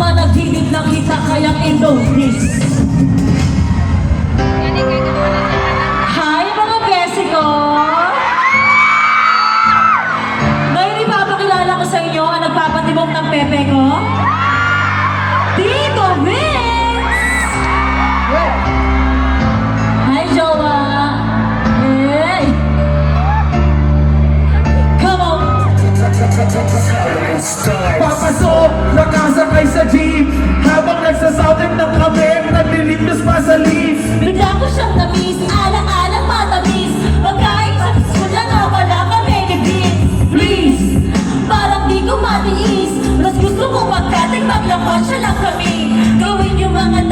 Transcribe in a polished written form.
Managinip lang kita kayang i-notice. Hi mga besi ko! Ngayon ipapakilala ko sa inyo ang nagpapatibok ng pepe ko. Tito Vince! Hi Jowa! Hey! Come on! Papasok, nakasakay sa jeep habang nagsasoutin ng kape, naglilipas pa sa leaf. Bigla ko siyang na-miss, alang-alang matamis. Magkain sa piskulan na wala kami ni Vince. Please, parang di ko matiis. Mas gusto ko magkating maglakot siya lang kami. Gawin yung mga